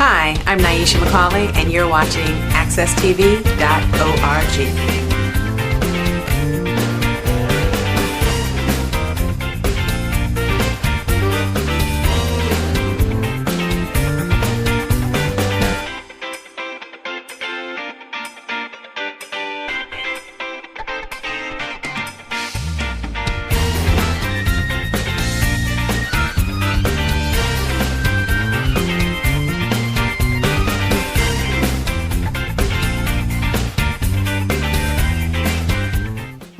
Hi, I'm Nyesha McCauley, and you're watching AccessTV.org.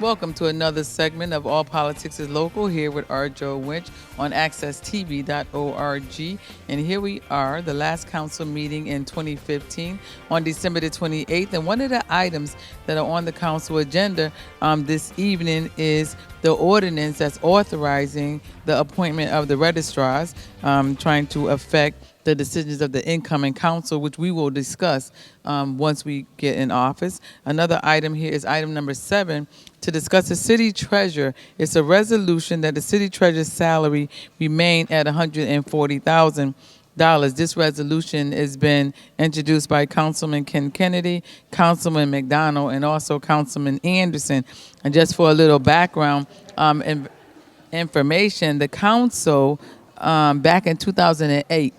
Welcome to another segment of All Politics is Local here with rJo Winch on AccessTV.org. And here we are, the last council meeting in 2015 on December the 28th. And one of the items that are on the council agenda this evening is the ordinance that's authorizing the appointment of the registrars, trying to affect the decisions of the incoming council, which we will discuss once we get in office. Another item here is item number 7, to discuss the city treasurer. It's a resolution that the city treasurer's salary remain at $140,000. This resolution has been introduced by Councilman Ken Kennedy, Councilman McDonald, and also Councilman Anderson. And just for a little background information, the council back in 2008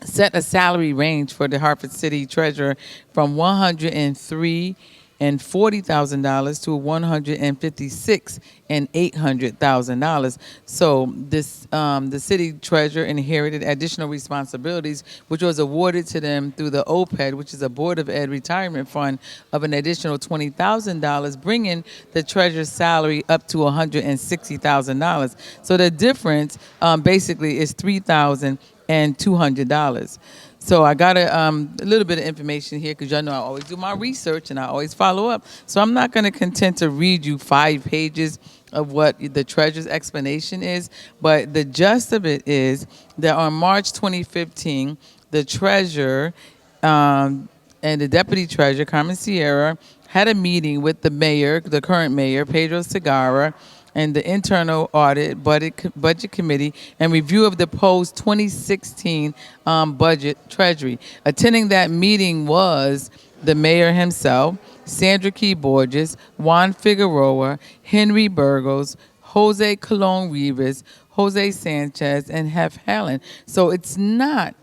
set a salary range for the Hartford City Treasurer from $103,000 and $40,000 to $156,000 and $800,000. So this the city treasurer inherited additional responsibilities, which was awarded to them through the OPED, which is a Board of Ed retirement fund, of an additional $20,000, bringing the treasurer's salary up to $160,000. So the difference basically is $3,200. So I got a little bit of information here because y'all know I always do my research and I always follow up. So I'm not going to contend to read you 5 pages of what the treasurer's explanation is, but the gist of it is that on March 2015, the treasurer and the deputy treasurer, Carmen Sierra, had a meeting with the mayor, the current mayor, Pedro Segarra, and the internal audit budget committee and review of the post 2016 budget treasury. Attending that meeting was the mayor himself, Sandra Key Borges, Juan Figueroa, Henry Burgos, Jose Colon Rivas, Jose Sanchez, and Hef Helen. So it's not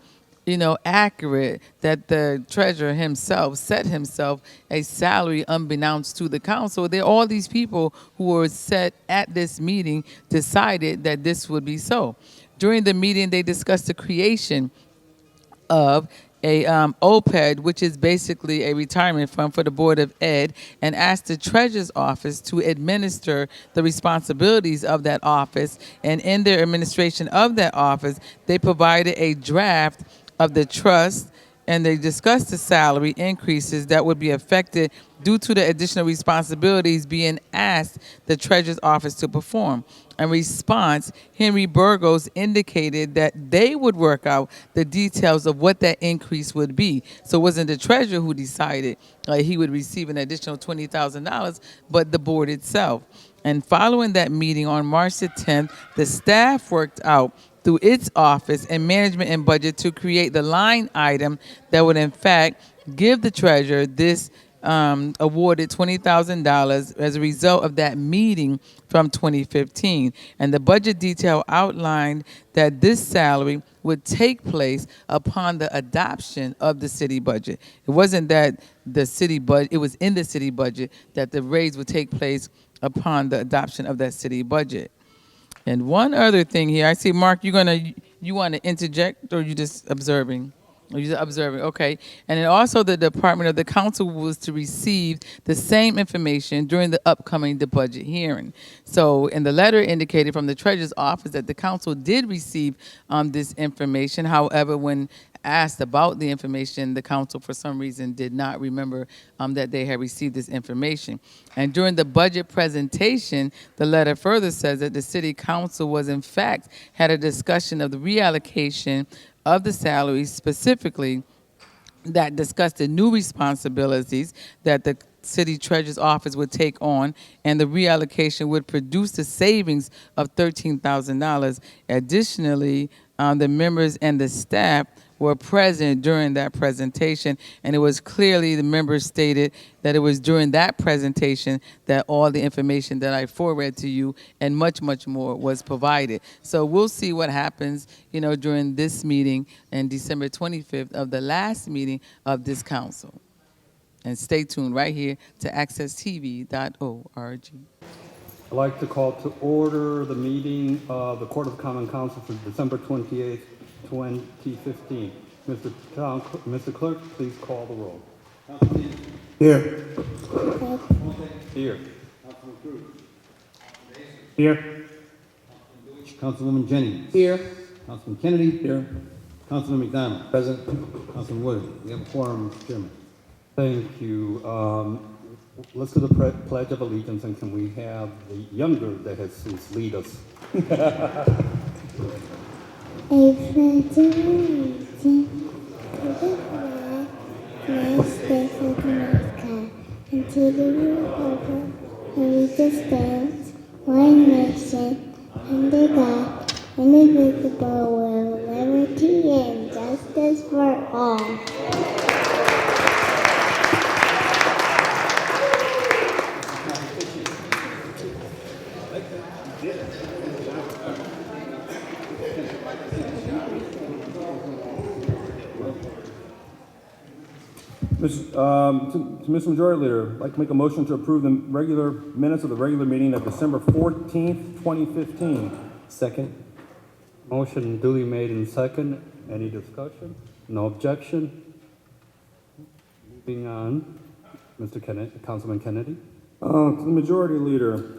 accurate that the treasurer himself set himself a salary unbeknownst to the council. All these people who were set at this meeting decided that this would be so. During the meeting, they discussed the creation of a OPED, which is basically a retirement fund for the Board of Ed, and asked the Treasurer's Office to administer the responsibilities of that office. And in their administration of that office, they provided a draft of the trust, and they discussed the salary increases that would be affected due to the additional responsibilities being asked the Treasurer's Office to perform. In response, Henry Burgos indicated that they would work out the details of what that increase would be. So it wasn't the treasurer who decided he would receive an additional $20,000, but the board itself. And following that meeting on March the 10th, the staff worked out through its office and management and budget to create the line item that would in fact give the treasurer this awarded $20,000 as a result of that meeting from 2015. And the budget detail outlined that this salary would take place upon the adoption of the city budget. It wasn't that the city budget, it was in the city budget that the raise would take place upon the adoption of that city budget. And one other thing here, I see, Mark, you want to interject, or you just observing? Or you just observing, okay. And then also the department of the council was to receive the same information during the upcoming budget hearing. So, and the letter indicated from the treasurer's office that the council did receive this information. However, when asked about the information, the council for some reason did not remember that they had received this information. And during the budget presentation, the letter further says that the city council was in fact had a discussion of the reallocation of the salaries, specifically that discussed the new responsibilities that the city treasurer's office would take on, and the reallocation would produce the savings of $13,000. Additionally, the members and the staff were present during that presentation, and it was clearly the members stated that it was during that presentation that all the information that I forwarded to you and much, much more was provided. So we'll see what happens, during this meeting on December 25th of the last meeting of this council. And stay tuned right here to accesstv.org. I'd like to call to order the meeting of the Court of Common Council for December 28th, 2015. Mr. Clerk, please call the roll. Here. Here. Here. Councilwoman Jennings. Here. Councilman Kennedy. Here. Councilman McDonald. Present. Councilman Wood. We have a quorum, Mr. Chairman. Thank you. Let's do the Pledge of Allegiance, and can we have the younger de Jesus lead us? I pledge allegiance to the flag of the United States of America and to the republic for which it stands, one nation, under God, indivisible, with liberty and justice for all. To Mr. Majority Leader, I'd like to make a motion to approve the regular minutes of the regular meeting of December 14th, 2015. Second. Motion duly made and second. Any discussion? No objection? Moving on, Mr. Kennedy, Councilman Kennedy. To the Majority Leader,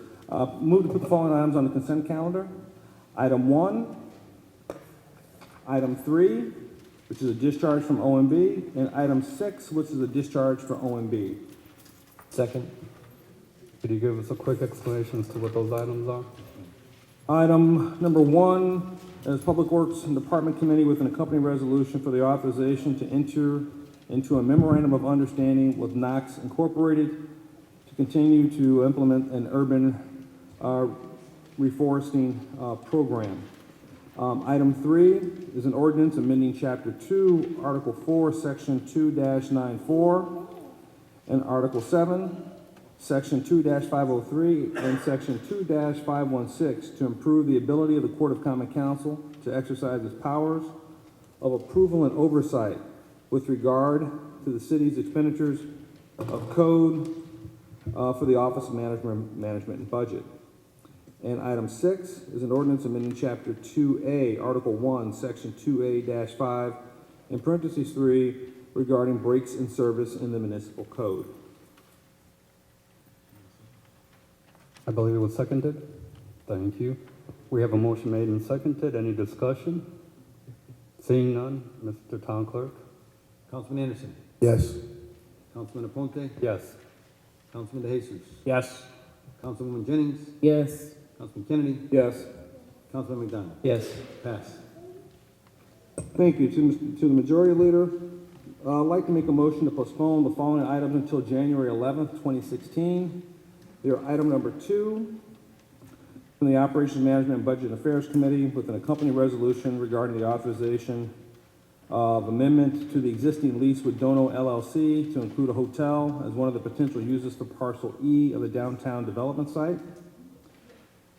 move to put the following items on the consent calendar. Item 1, item 3, which is a discharge from OMB, and item 6, which is a discharge for OMB. Second. Could you give us a quick explanation as to what those items are? Item number 1 is Public Works and Department Committee with an accompanying resolution for the authorization to enter into a memorandum of understanding with Knox Incorporated to continue to implement an urban reforesting program. Item 3 is an ordinance amending Chapter 2, Article 4, Section 2-94, and Article 7, Section 2-503, and Section 2-516 to improve the ability of the Court of Common Council to exercise its powers of approval and oversight with regard to the city's expenditures of code for the Office of Management and Budget. And item 6 is an ordinance amending Chapter 2A, Article 1, Section 2A-5, in parentheses 3, regarding breaks in service in the municipal code. I believe it was seconded. Thank you. We have a motion made and seconded. Any discussion? Seeing none, Mr. Town Clerk. Councilman Anderson. Yes. Councilman Aponte. Yes. Councilman De Jesus. Yes. Councilwoman Jennings. Yes. Councilman Kennedy. Yes. Councilman McDonald. Yes. Pass. Thank you. To the Majority Leader, I'd like to make a motion to postpone the following items until January 11th, 2016. They are item number 2 from the Operations Management and Budget Affairs Committee with an accompanying resolution regarding the authorization of amendment to the existing lease with Dono LLC to include a hotel as one of the potential uses for Parcel E of the downtown development site.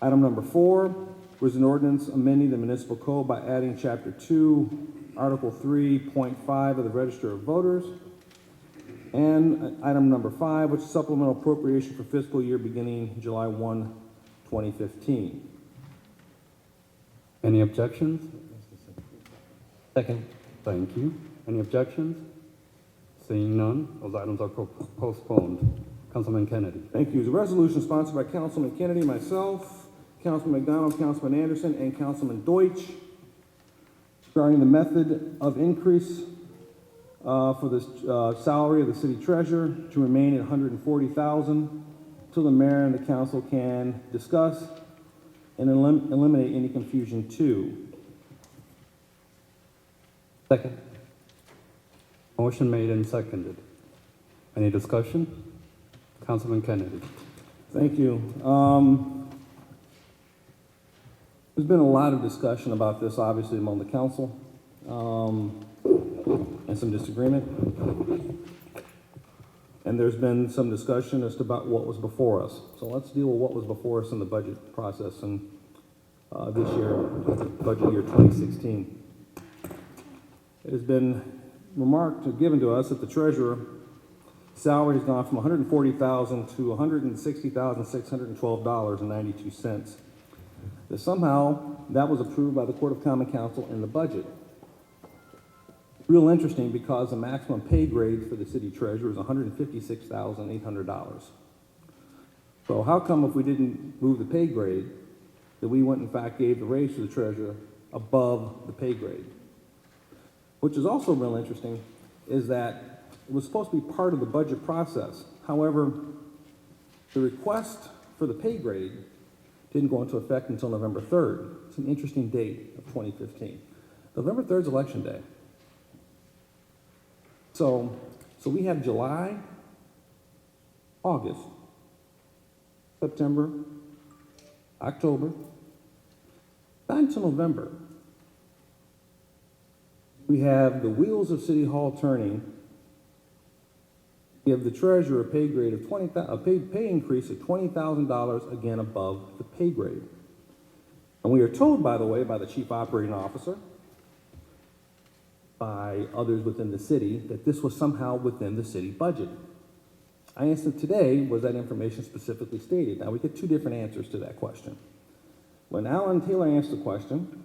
Item number 4 was an ordinance amending the municipal code by adding Chapter 2, Article 3.5 of the Register of Voters. And item number 5, which is supplemental appropriation for fiscal year beginning July 1, 2015. Any objections? Second. Thank you. Any objections? Seeing none, those items are postponed. Councilman Kennedy. Thank you. It's a resolution sponsored by Councilman Kennedy, myself, Councilman McDonald, Councilman Anderson, and Councilman Deutsch regarding the method of increase for the salary of the city treasurer to remain at $140,000 till the mayor and the council can discuss and eliminate any confusion too. Second. Motion made and seconded. Any discussion? Councilman Kennedy. Thank you. There's been a lot of discussion about this, obviously, among the council. and some disagreement. And there's been some discussion as to about what was before us. So let's deal with what was before us in the budget process and this year, budget year 2016. It has been remarked or given to us that the treasurer salary has gone from $140,000 to $160,612.92. That somehow that was approved by the Court of Common Council in the budget. Real interesting because the maximum pay grade for the city treasurer is $156,800. So how come if we didn't move the pay grade that we went in fact gave the raise to the treasurer above the pay grade? Which is also real interesting is that it was supposed to be part of the budget process. However, the request for the pay grade didn't go into effect until November 3rd. It's an interesting date of 2015. November 3rd is election day. So we have July, August, September, October, not until November. We have the wheels of City Hall turning. Give the treasurer a pay grade of pay increase of $20,000 again above the pay grade. And we are told, by the way, by the chief operating officer, by others within the city, that this was somehow within the city budget. I asked him today, was that information specifically stated? Now we get two different answers to that question. When Alan Taylor asked the question,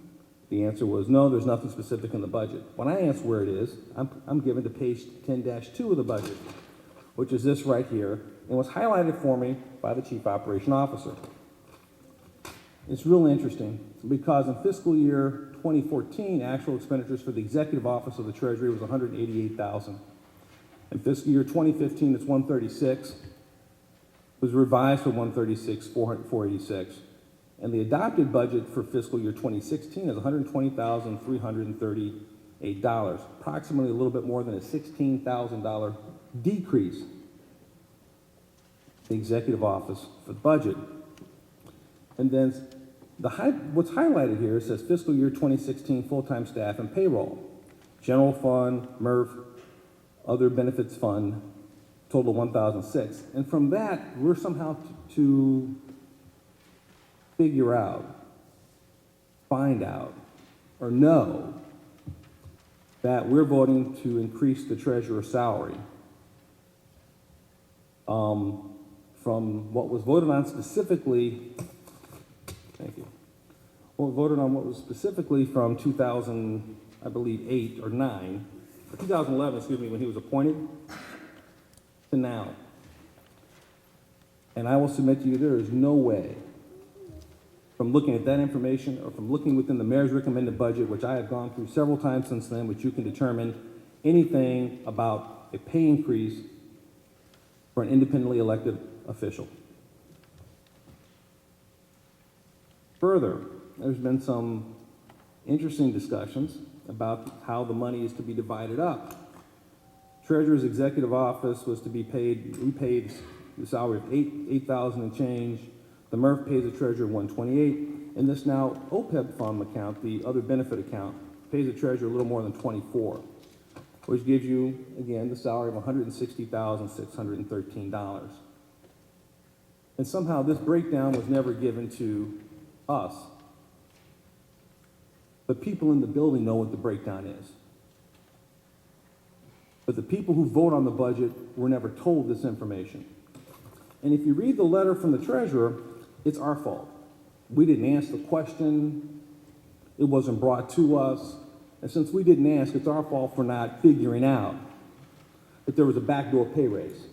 the answer was no, there's nothing specific in the budget. When I asked where it is, I'm given to page 10-2 of the budget, which is this right here, and was highlighted for me by the chief operation officer. It's real interesting because in fiscal year 2014, actual expenditures for the executive office of the Treasury was $188,000. In fiscal year 2015, it's $136,000. It was revised to $136,486. And the adopted budget for fiscal year 2016 is $120,338, approximately a little bit more than a $16,000 decrease in the executive office for the budget. And then what's highlighted here says fiscal year 2016 full-time staff and payroll, general fund, MERF, other benefits fund, total $1,006. And from that, we're somehow to figure out, find out, or know that we're voting to increase the treasurer's salary from what was voted on specifically, thank you, what was voted on what was specifically from 2000, I believe, 8 or 9, or 2011, excuse me, when he was appointed, to now. And I will submit to you, there is no way, from looking at that information or from looking within the mayor's recommended budget, which I have gone through several times since then, which you can determine anything about a pay increase for an independently elected official. Further, there's been some interesting discussions about how the money is to be divided up. Treasurer's executive office was to be paid, we paid the salary of $8,000 and change. The MERF pays the treasurer $128, and this now OPEB fund account, the other benefit account, pays the treasurer a little more than $24, which gives you, again, the salary of $160,613. And somehow this breakdown was never given to us. The people in the building know what the breakdown is. But the people who vote on the budget were never told this information. And if you read the letter from the treasurer, it's our fault. We didn't ask the question. It wasn't brought to us. And since we didn't ask, it's our fault for not figuring out that there was a backdoor pay raise.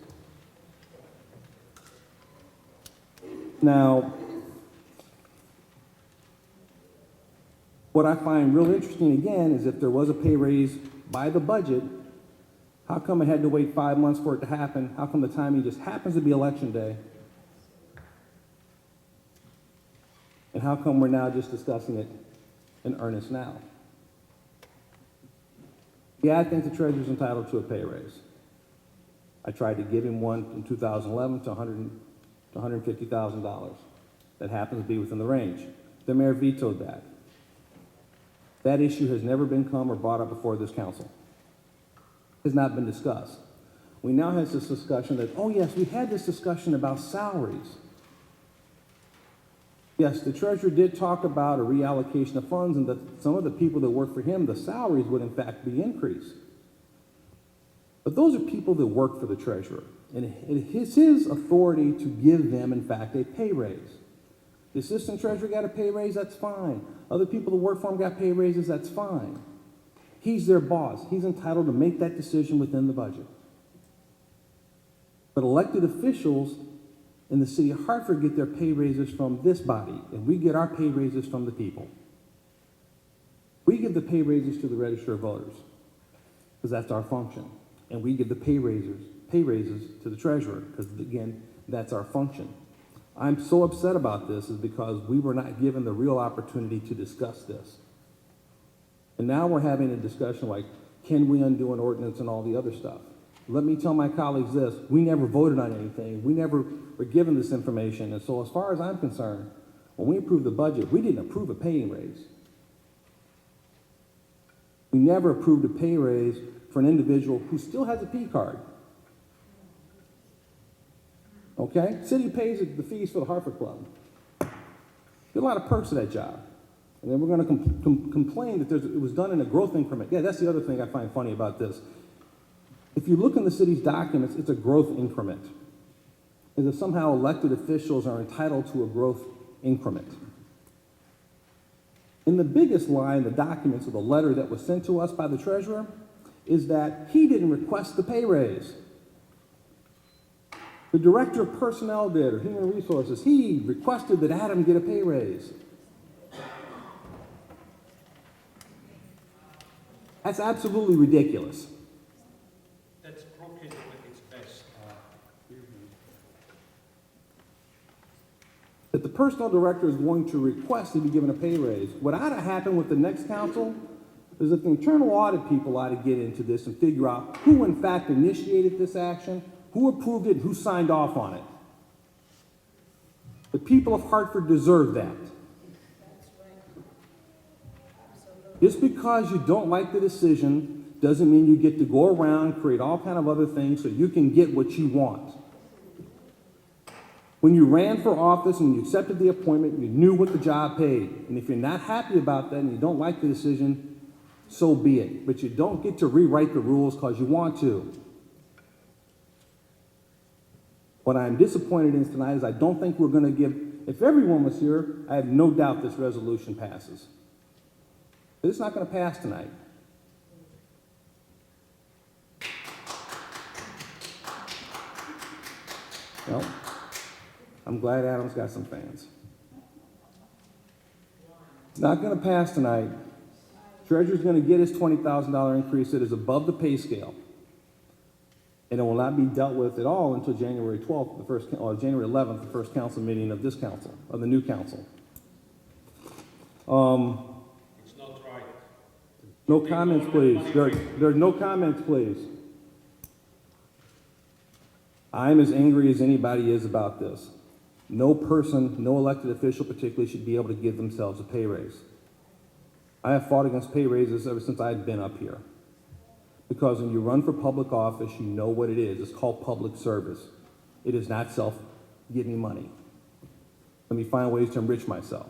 Now, what I find real interesting again is if there was a pay raise by the budget, how come it had to wait 5 months for it to happen? How come the timing just happens to be election day? And how come we're now just discussing it in earnest now? Yeah, I think the treasurer's entitled to a pay raise. I tried to give him one in 2011 to $150,000. That happens to be within the range. The mayor vetoed that. That issue has never been come or brought up before this council. has not been discussed. We now have this discussion that, oh yes, we had this discussion about salaries. Yes, the treasurer did talk about a reallocation of funds and that some of the people that work for him, the salaries would in fact be increased. But those are people that work for the treasurer, and it is his authority to give them, in fact, a pay raise. The assistant treasurer got a pay raise, that's fine. Other people that work for him got pay raises, that's fine. He's their boss. He's entitled to make that decision within the budget. But elected officials in the city of Hartford get their pay raises from this body, and we get our pay raises from the people. We give the pay raises to the register of voters, because that's our function. And we give the pay raises to the treasurer, because again, that's our function. I'm so upset about this is because we were not given the real opportunity to discuss this. And now we're having a discussion like, can we undo an ordinance and all the other stuff? Let me tell my colleagues this, we never voted on anything. We never were given this information. And so as far as I'm concerned, when we approved the budget, we didn't approve a pay raise. We never approved a pay raise for an individual who still has a P card. Okay? City pays the fees for the Hartford Club. There are a lot of perks to that job. And then we're going to complain that it was done in a growth increment. Yeah, that's the other thing I find funny about this. If you look in the city's documents, it's a growth increment. As if somehow elected officials are entitled to a growth increment. And the biggest lie in the documents of the letter that was sent to us by the treasurer is that he didn't request the pay raise. The director of personnel did, or human resources, he requested that Adam get a pay raise. That's absolutely ridiculous. That's crooked at its best. That the personnel director is going to request to be given a pay raise. What ought to happen with the next council is that the internal audit people ought to get into this and figure out who in fact initiated this action, who approved it, and who signed off on it. The people of Hartford deserve that. Just because you don't like the decision doesn't mean you get to go around, create all kind of other things so you can get what you want. When you ran for office and you accepted the appointment, you knew what the job paid. And if you're not happy about that and you don't like the decision, so be it. But you don't get to rewrite the rules because you want to. What I'm disappointed in tonight is I don't think we're going to give, if everyone was here, I have no doubt this resolution passes. But it's not going to pass tonight. Well, I'm glad Adam's got some fans. It's not going to pass tonight. Treasurer's going to get his $20,000 increase that is above the pay scale. And it will not be dealt with at all until January 12th, or January 11th, the first council meeting of this council, of the new council. It's not right. No comments, please. There are no comments, please. I'm as angry as anybody is about this. No person, no elected official particularly, should be able to give themselves a pay raise. I have fought against pay raises ever since I've been up here. Because when you run for public office, you know what it is. It's called public service. It is not give me money. Let me find ways to enrich myself.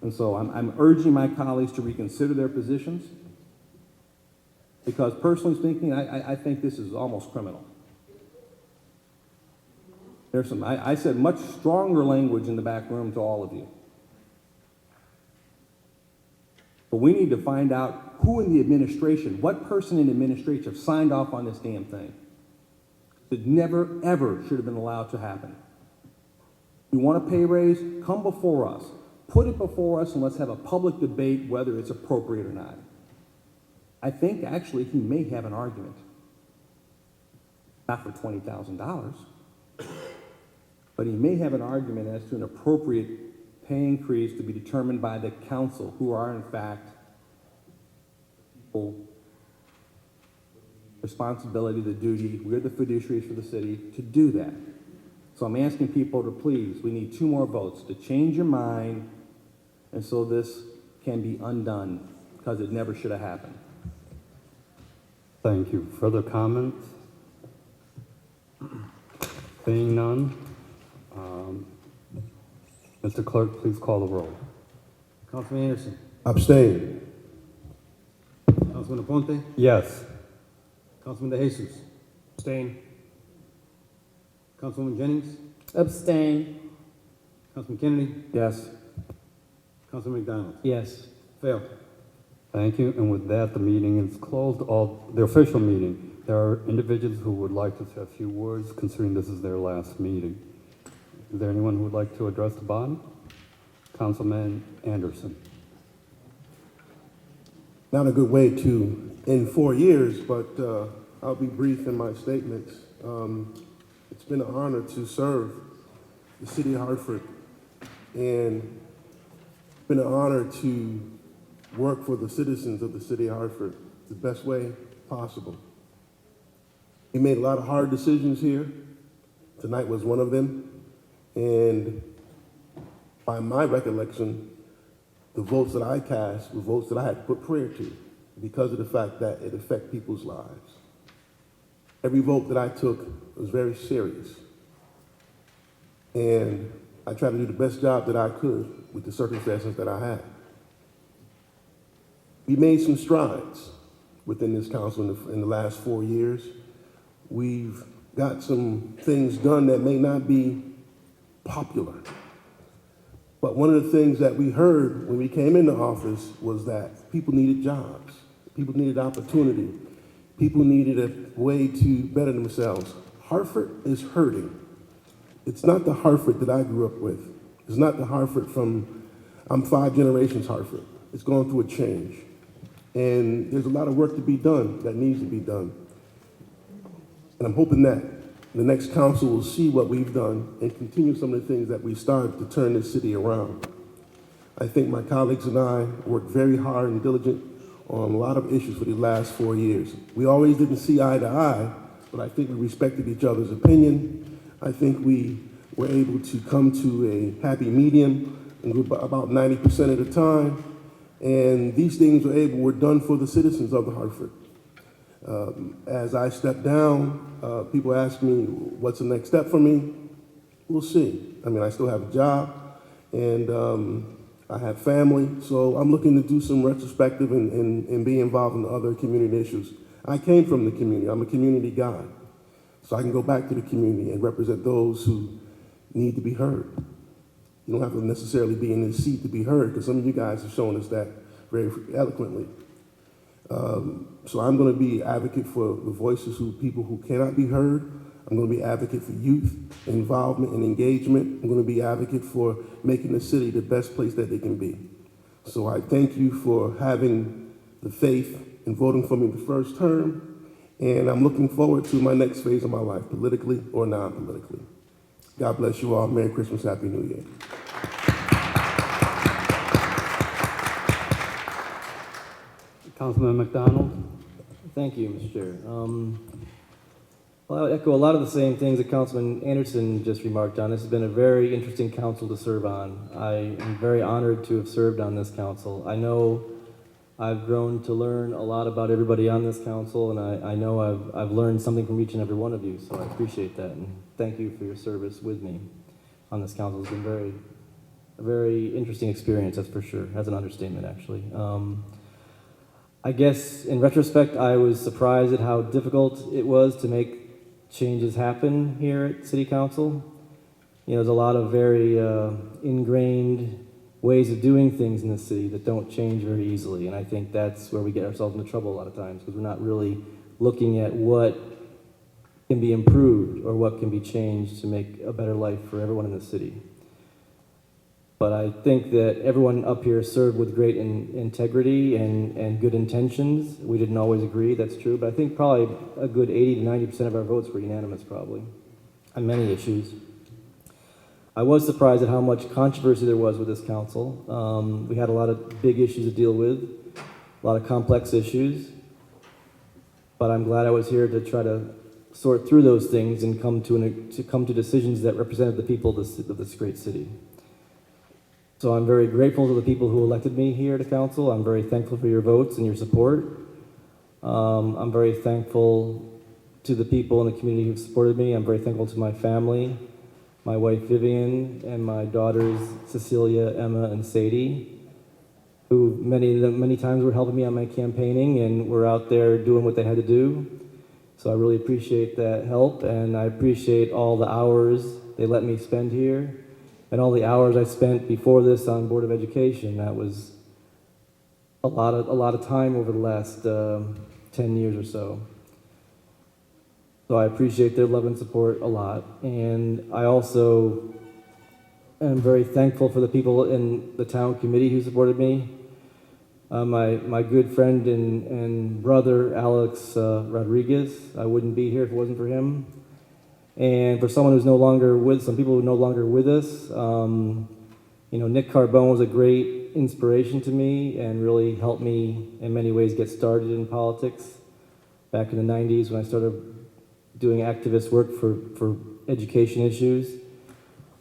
And so I'm urging my colleagues to reconsider their positions. Because personally speaking, I think this is almost criminal. There's I said much stronger language in the back room to all of you. But we need to find out who in the administration, what person in the administration signed off on this damn thing. It never, ever should have been allowed to happen. You want a pay raise? Come before us. Put it before us and let's have a public debate whether it's appropriate or not. I think actually he may have an argument. Not for $20,000, but he may have an argument as to an appropriate pay increase to be determined by the council, who are in fact people responsibility, the duty, we're the fiduciaries for the city to do that. So I'm asking people to please, we need 2 more votes to change your mind, and so this can be undone, because it never should have happened. Thank you. Further comments? Being none, Mr. Clerk, please call the roll. Councilman Anderson. Abstain. Councilman Aponte. Yes. Councilman De Jesus. Abstain. Councilwoman Jennings. Abstain. Councilman Kennedy. Yes. Councilman McDonald. Yes. Failed. Thank you. And with that, the meeting is closed. The official meeting. There are individuals who would like to say a few words, considering this is their last meeting. Is there anyone who would like to address the body? Councilman Anderson. Not a good way to end 4 years, but I'll be brief in my statements. It's been an honor to serve the city of Hartford, and it's been an honor to work for the citizens of the city of Hartford the best way possible. We made a lot of hard decisions here. Tonight was one of them. And by my recollection, the votes that I cast were votes that I had to put prayer to because of the fact that it affects people's lives. Every vote that I took was very serious. And I tried to do the best job that I could with the circumstances that I had. We made some strides within this council in the last 4 years. We've got some things done that may not be popular. But one of the things that we heard when we came into office was that people needed jobs. People needed opportunity. People needed a way to better themselves. Hartford is hurting. It's not the Hartford that I grew up with. It's not the Hartford I'm 5 generations Hartford. It's going through a change. And there's a lot of work to be done that needs to be done. And I'm hoping that the next council will see what we've done and continue some of the things that we started to turn this city around. I think my colleagues and I worked very hard and diligent on a lot of issues for the last 4 years. We always didn't see eye to eye, but I think we respected each other's opinion. I think we were able to come to a happy medium about 90% of the time. And these things were done for the citizens of the Hartford. As I step down, people ask me, what's the next step for me? We'll see. I mean, I still have a job, and I have family, so I'm looking to do some retrospective and be involved in other community issues. I came from the community. I'm a community guy, so I can go back to the community and represent those who need to be heard. You don't have to necessarily be in this seat to be heard, because some of you guys have shown us that very eloquently. So I'm going to be advocate for the voices of people who cannot be heard. I'm going to be advocate for youth involvement and engagement. I'm going to be advocate for making the city the best place that they can be. So I thank you for having the faith and voting for me the first term, and I'm looking forward to my next phase of my life, politically or non-politically. God bless you all. Merry Christmas, Happy New Year. Councilman McDonald. Thank you, Mr. Chair. Well, I would echo a lot of the same things that Councilman Anderson just remarked on. This has been a very interesting council to serve on. I am very honored to have served on this council. I know I've grown to learn a lot about everybody on this council, and I know I've learned something from each and every one of you, so I appreciate that, and thank you for your service with me on this council. It's been a very interesting experience, that's for sure. That's an understatement, actually. I guess in retrospect, I was surprised at how difficult it was to make changes happen here at City Council. You know, there's a lot of very ingrained ways of doing things in the city that don't change very easily, and I think that's where we get ourselves into trouble a lot of times, because we're not really looking at what can be improved or what can be changed to make a better life for everyone in the city. But I think that everyone up here served with great integrity and good intentions. We didn't always agree, that's true, but I think probably a good 80 to 90% of our votes were unanimous, probably, on many issues. I was surprised at how much controversy there was with this council. We had a lot of big issues to deal with, a lot of complex issues, but I'm glad I was here to try to sort through those things and come to decisions that represented the people of this great city. So I'm very grateful to the people who elected me here to council. I'm very thankful for your votes and your support. I'm very thankful to the people in the community who've supported me. I'm very thankful to my family, my wife Vivian, and my daughters Cecilia, Emma, and Sadie, who many times were helping me on my campaigning and were out there doing what they had to do. So I really appreciate that help, and I appreciate all the hours they let me spend here, and all the hours I spent before this on Board of Education. That was a lot of time over the last 10 years or so. So I appreciate their love and support a lot, and I also am very thankful for the people in the town committee who supported me. My good friend and brother, Alex Rodriguez, I wouldn't be here if it wasn't for him. And for someone who's no longer with, some people who are no longer with us, Nick Carbone was a great inspiration to me and really helped me in many ways get started in politics back in the 90s when I started doing activist work for education issues.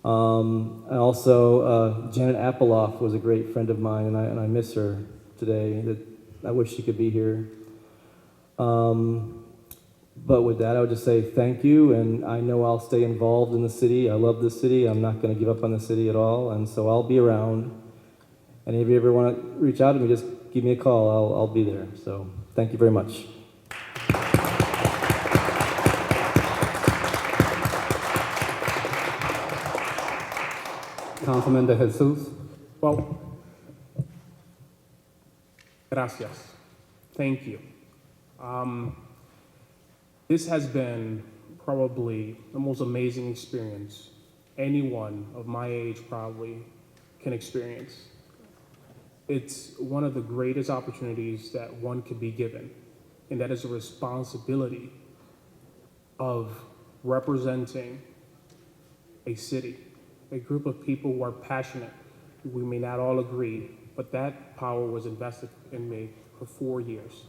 And also, Janet Appeloff was a great friend of mine, and I miss her today. That I wish she could be here. But with that, I would just say thank you, and I know I'll stay involved in the city. I love the city. I'm not going to give up on the city at all, and so I'll be around. And if you ever want to reach out to me, just give me a call. I'll be there. So thank you very much. Councilman De Jesus. Well, gracias. Thank you. This has been probably the most amazing experience anyone of my age probably can experience. It's one of the greatest opportunities that one could be given, and that is a responsibility of representing a city, a group of people who are passionate. We may not all agree, but that power was invested in me for 4 years.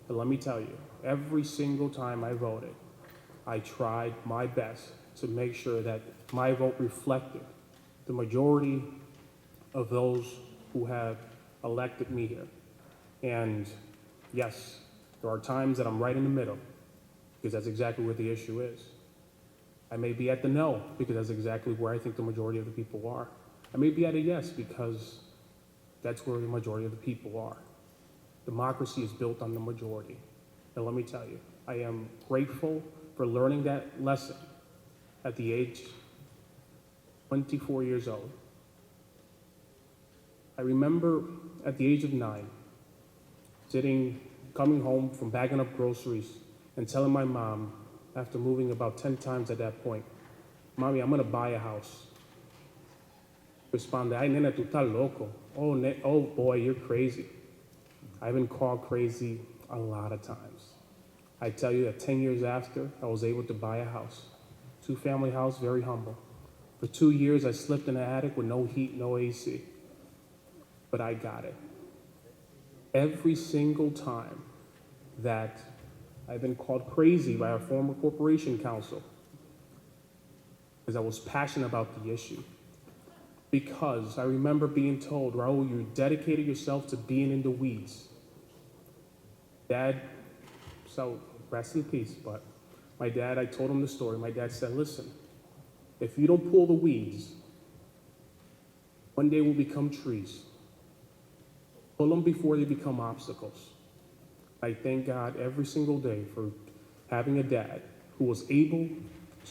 And let me tell you, every single time I voted, I tried my best to make sure that my vote reflected the majority of those who have elected me here. And yes, there are times that I'm right in the middle, because that's exactly what the issue is. I may be at the no, because that's exactly where I think the majority of the people are. I may be at a yes, because that's where the majority of the people are. Democracy is built on the majority. And let me tell you, I am grateful for learning that lesson at the age 24 years old. I remember at the age of 9, coming home from bagging up groceries and telling my mom, after moving about 10 times at that point, "Mommy, I'm gonna buy a house." Responded, "Ay, nena, tú estás loco. Oh boy, you're crazy." I've been called crazy a lot of times. I tell you that 10 years after, I was able to buy a house. 2-family house, very humble. For 2 years, I slept in an attic with no heat, no AC. But I got it. Every single time that I've been called crazy by our former corporation counsel, because I was passionate about the issue. Because I remember being told, "Raul, you dedicated yourself to being in the weeds." Dad, so rest in peace, but my dad, I told him the story. My dad said, "Listen, if you don't pull the weeds, one day we'll become trees. Pull them before they become obstacles." I thank God every single day for having a dad who was able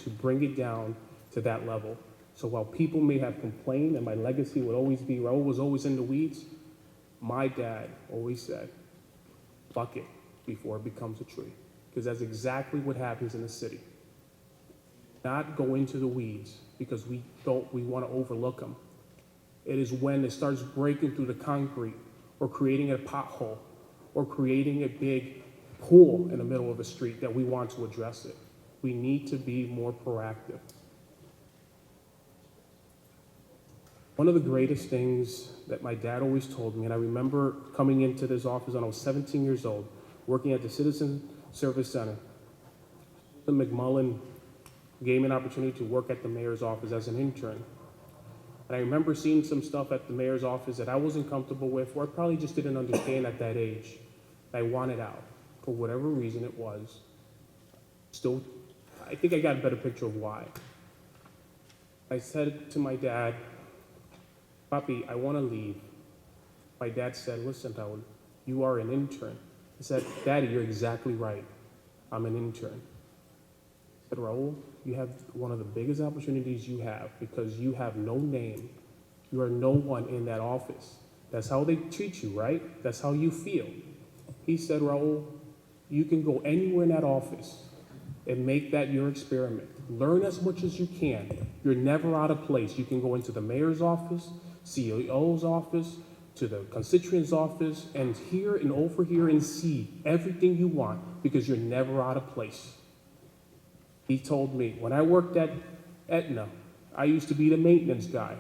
to bring it down to that level. So while people may have complained and my legacy would always be, Raul was always in the weeds, my dad always said, "Buck it before it becomes a tree." Because that's exactly what happens in the city. Not go into the weeds because we want to overlook them. It is when it starts breaking through the concrete or creating a pothole or creating a big pool in the middle of a street that we want to address it. We need to be more proactive. One of the greatest things that my dad always told me, and I remember coming into this office when I was 17 years old, working at the Citizen Service Center. McMullen gave me an opportunity to work at the mayor's office as an intern. And I remember seeing some stuff at the mayor's office that I wasn't comfortable with, or I probably just didn't understand at that age. I wanted out. for whatever reason it was. Still, I think I got a better picture of why. I said to my dad, Papi, I want to leave. My dad said, listen, Raul, you are an intern. I said, Daddy, you're exactly right. I'm an intern. I said, Raul, you have one of the biggest opportunities you have because you have no name. You are no one in that office. That's how they treat you, right? That's how you feel. He said, Raul, you can go anywhere in that office and make that your experiment. Learn as much as you can. You're never out of place. You can go into the mayor's office, CEO's office, to the constituent's office, and hear and overhear and see everything you want because you're never out of place. He told me, when I worked at Aetna, I used to be the maintenance guy,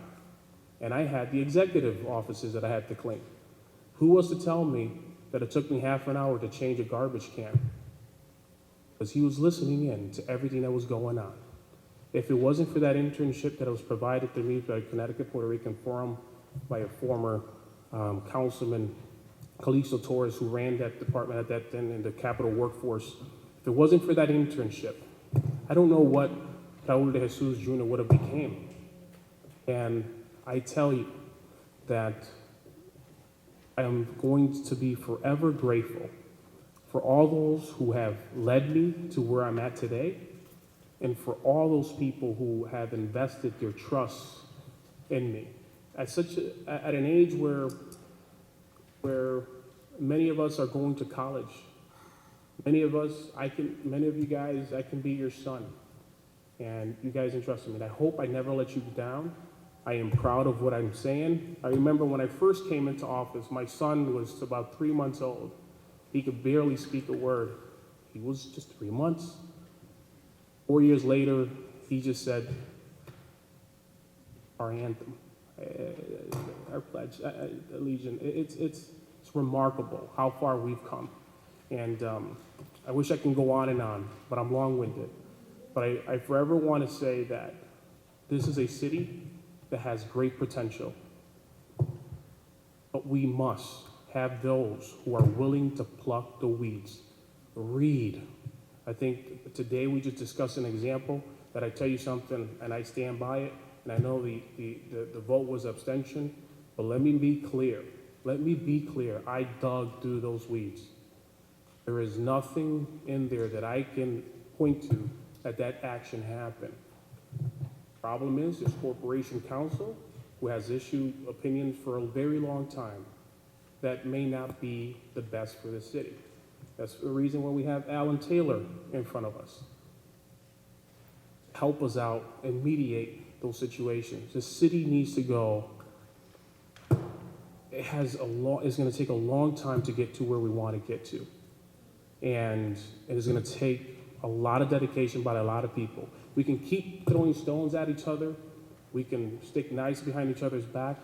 and I had the executive offices that I had to clean. Who was to tell me that it took me half an hour to change a garbage can? Because he was listening in to everything that was going on. If it wasn't for that internship that was provided to me by Connecticut Puerto Rican Forum by a former councilman, Calixto Torres, who ran that department at that time in the capital workforce, if it wasn't for that internship, I don't know what Raul de Jesus Jr. would have became. And I tell you that I am going to be forever grateful for all those who have led me to where I'm at today, and for all those people who have invested their trust in me. At an age where many of us are going to college, many of you guys, I can be your son, and you guys entrusted me. And I hope I never let you down. I am proud of what I'm saying. I remember when I first came into office, my son was about 3 months old. He could barely speak a word. He was just 3 months. 4 years later, he just said, our anthem, our pledge, allegiance. It's remarkable how far we've come. And I wish I can go on, but I'm long-winded. But I forever want to say that this is a city that has great potential. But we must have those who are willing to pluck the weeds. Read. I think today we just discussed an example that I tell you something and I stand by it. And I know the vote was abstention, but let me be clear. Let me be clear. I dug through those weeds. There is nothing in there that I can point to that action happened. Problem is, there's Corporation Council who has issued opinions for a very long time that may not be the best for the city. That's the reason why we have Alan Taylor in front of us. Help us out and mediate those situations. The city needs to go. It's going to take a long time to get to where we want to get to. And it is going to take a lot of dedication by a lot of people. We can keep throwing stones at each other. We can stick knives behind each other's back.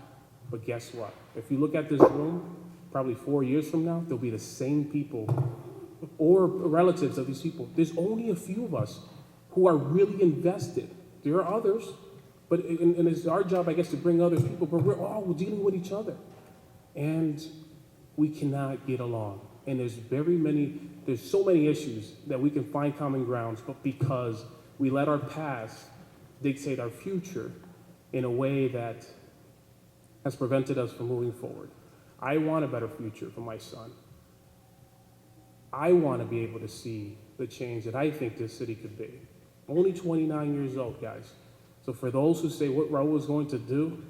But guess what? If you look at this room, probably 4 years from now, there'll be the same people or relatives of these people. There's only a few of us who are really invested. There are others, and it's our job, I guess, to bring other people, but we're all dealing with each other. And we cannot get along. And there's so many issues that we can find common grounds, but because we let our past dictate our future in a way that has prevented us from moving forward. I want a better future for my son. I want to be able to see the change that I think this city could be. I'm only 29 years old, guys. So for those who say what Raul is going to do,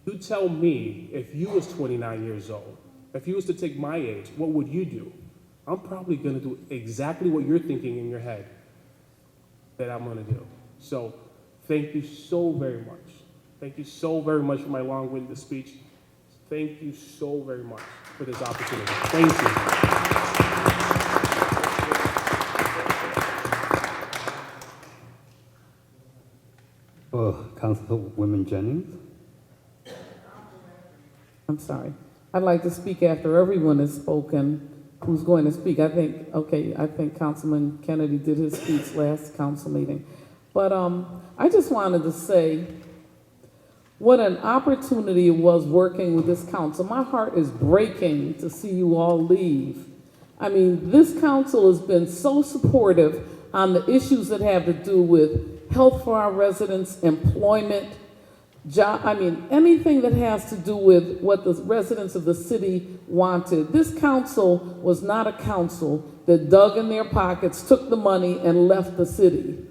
you tell me if you was 29 years old, if you was to take my age, what would you do? I'm probably going to do exactly what you're thinking in your head that I'm going to do. So thank you so very much. Thank you so very much for my long-winded speech. Thank you so very much for this opportunity. Thank you. Councilwoman Jennings. I'm sorry. I'd like to speak after everyone has spoken who's going to speak. I think Councilman Kennedy did his speech last council meeting. But I just wanted to say what an opportunity it was working with this council. My heart is breaking to see you all leave. I mean, this council has been so supportive on the issues that have to do with health for our residents, employment, job, I mean, anything that has to do with what the residents of the city wanted. This council was not a council that dug in their pockets, took the money, and left the city.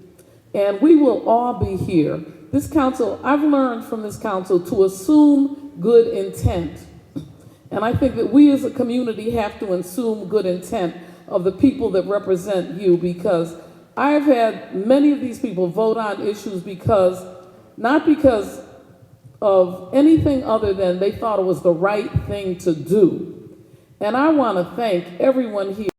And we will all be here. This council, I've learned from this council to assume good intent. And I think that we as a community have to assume good intent of the people that represent you, because I've had many of these people vote on issues not because of anything other than they thought it was the right thing to do. And I want to thank everyone here.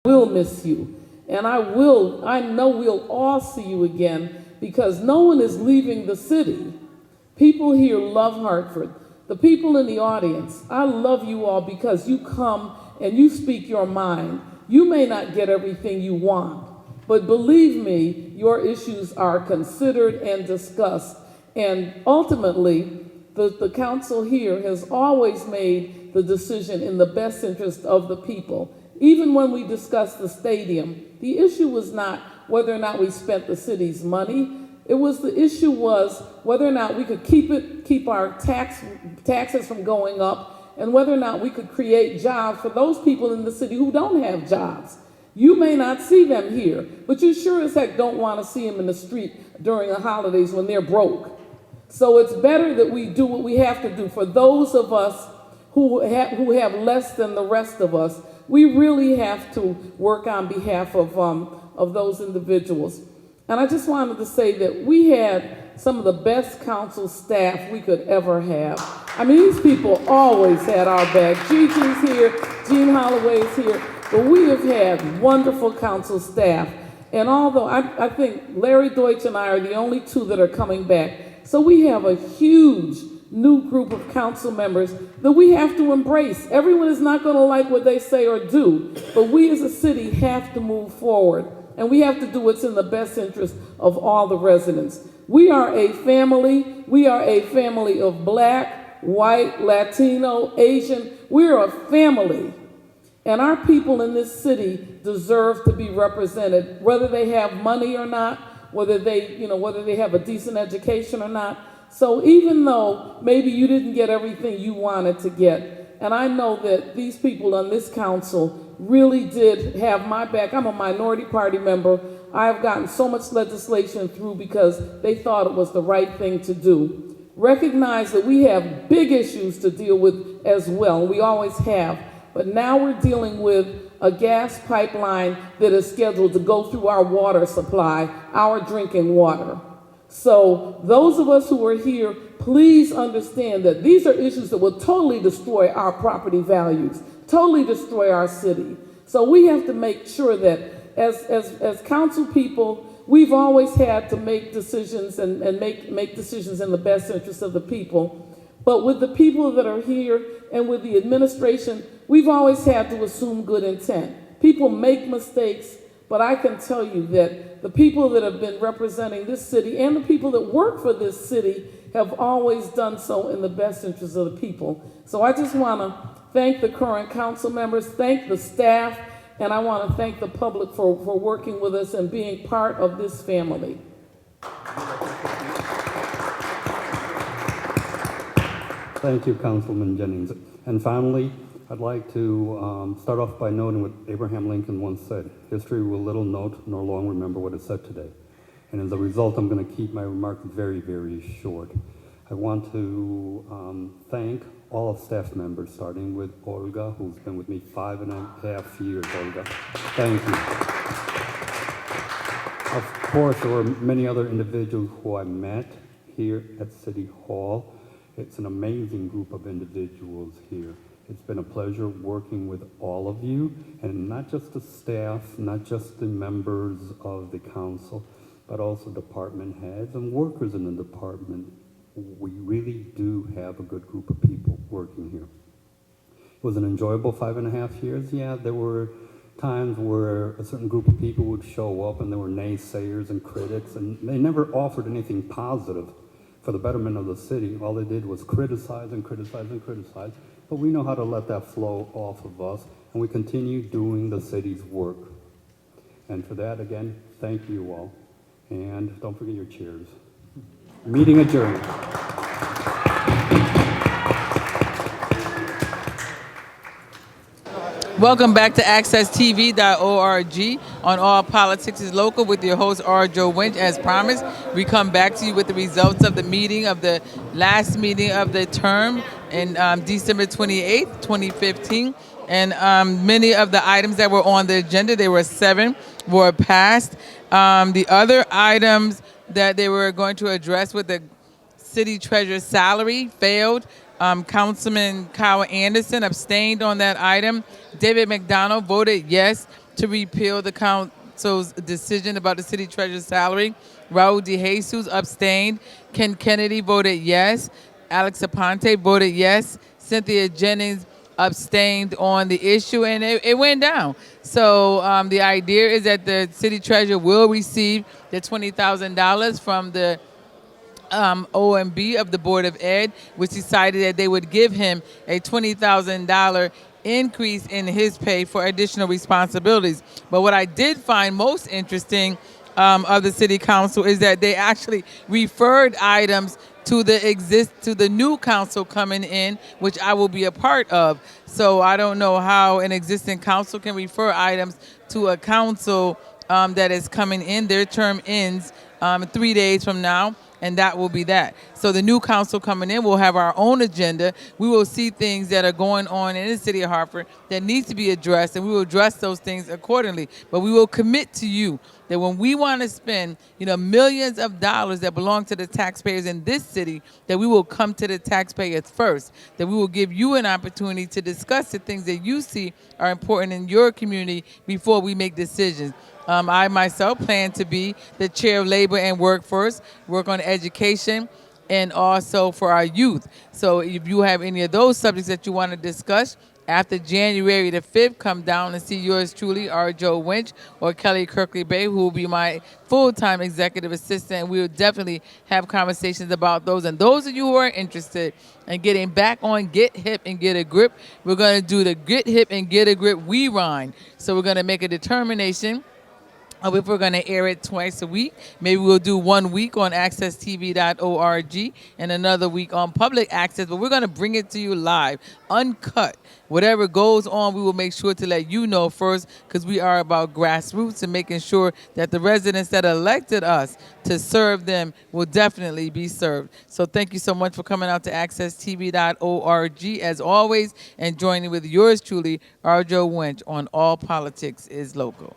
I will miss you. And I know we'll all see you again, because no one is leaving the city. People here love Hartford. The people in the audience, I love you all because you come and you speak your mind. You may not get everything you want, but believe me, your issues are considered and discussed. And ultimately, the council here has always made the decision in the best interest of the people. Even when we discussed the stadium, the issue was not whether or not we spent the city's money. The issue was whether or not we could keep our taxes from going up, and whether or not we could create jobs for those people in the city who don't have jobs. You may not see them here, but you sure as heck don't want to see them in the street during the holidays when they're broke. So it's better that we do what we have to do. For those of us who have less than the rest of us, we really have to work on behalf of those individuals. And I just wanted to say that we had some of the best council staff we could ever have. I mean, these people always had our back. Gigi's here, Jean Holloway's here, but we have had wonderful council staff. And although I think Larry Deutsch and I are the only two that are coming back, so we have a huge new group of council members that we have to embrace. Everyone is not going to like what they say or do, but we as a city have to move forward. And we have to do what's in the best interest of all the residents. We are a family. We are a family of Black, white, Latino, Asian. We're a family. And our people in this city deserve to be represented, whether they have money or not, whether they have a decent education or not. So even though maybe you didn't get everything you wanted to get, and I know that these people on this council really did have my back. I'm a minority party member. I've gotten so much legislation through because they thought it was the right thing to do. Recognize that we have big issues to deal with as well. We always have. But now we're dealing with a gas pipeline that is scheduled to go through our water supply, our drinking water. So those of us who are here, please understand that these are issues that will totally destroy our property values, totally destroy our city. So we have to make sure that as council people, we've always had to make decisions and make decisions in the best interest of the people. But with the people that are here and with the administration, we've always had to assume good intent. People make mistakes, but I can tell you that the people that have been representing this city and the people that work for this city have always done so in the best interest of the people. So I just want to thank the current council members, thank the staff, and I want to thank the public for working with us and being part of this family. Thank you, Councilman Jennings. And finally, I'd like to start off by noting what Abraham Lincoln once said: history will little note nor long remember what is said today. And as a result, I'm going to keep my remarks very, very short. I want to thank all of staff members, starting with Olga, who's been with me 5.5 years. Olga, thank you. Of course, there were many other individuals who I met here at City Hall. It's an amazing group of individuals here. It's been a pleasure working with all of you, and not just the staff, not just the members of the council, but also department heads and workers in the department. We really do have a good group of people working here. It was an enjoyable 5.5 years. Yeah, there were times where a certain group of people would show up and there were naysayers and critics, and they never offered anything positive for the betterment of the city. All they did was criticize and criticize and criticize. But we know how to let that flow off of us, and we continue doing the city's work. And for that, again, thank you all. And don't forget your cheers. Meeting adjourned. Welcome back to accesstv.org on All Politics is Local with your host, rJo Winch. As promised, we come back to you with the results of the meeting, of the last meeting of the term in December 28th, 2015. And many of the items that were on the agenda, there were 7, were passed. The other items that they were going to address with the city treasurer's salary failed. Councilman Kyle Anderson abstained on that item. David McDonald voted yes to repeal the council's decision about the city treasurer's salary. Raul DeJesus abstained. Ken Kennedy voted yes. Alex Aponte voted yes. Cynthia Jennings abstained on the issue, and it went down. So the idea is that the city treasurer will receive the $20,000 from the OMB of the Board of Ed, which decided that they would give him a $20,000 increase in his pay for additional responsibilities. But what I did find most interesting of the City Council is that they actually referred items to the new council coming in, which I will be a part of. So I don't know how an existing council can refer items to a council that is coming in. Their term ends 3 days from now, and that will be that. So the new council coming in will have our own agenda. We will see things that are going on in the city of Hartford that needs to be addressed, and we will address those things accordingly. But we will commit to you that when we want to spend, millions of dollars that belong to the taxpayers in this city, that we will come to the taxpayers first, that we will give you an opportunity to discuss the things that you see are important in your community before we make decisions. I myself plan to be the chair of labor and workforce, work on education, and also for our youth. So if you have any of those subjects that you want to discuss, after January the 5th, come down and see yours truly, rJo Winch, or Kelly Kirkley Bay, who will be my full-time executive assistant. We will definitely have conversations about those. And those of you who are interested in getting back on Get Hip and Get a Grip, we're going to do the Get Hip and Get a Grip rewind. So we're going to make a determination if we're going to air it twice a week. Maybe we'll do 1 week on accesstv.org and another week on public access, but we're going to bring it to you live, uncut. Whatever goes on, we will make sure to let you know first, because we are about grassroots and making sure that the residents that elected us to serve them will definitely be served. So thank you so much for coming out to accesstv.org as always, and joining with yours truly, rJo Winch, on All Politics is Local.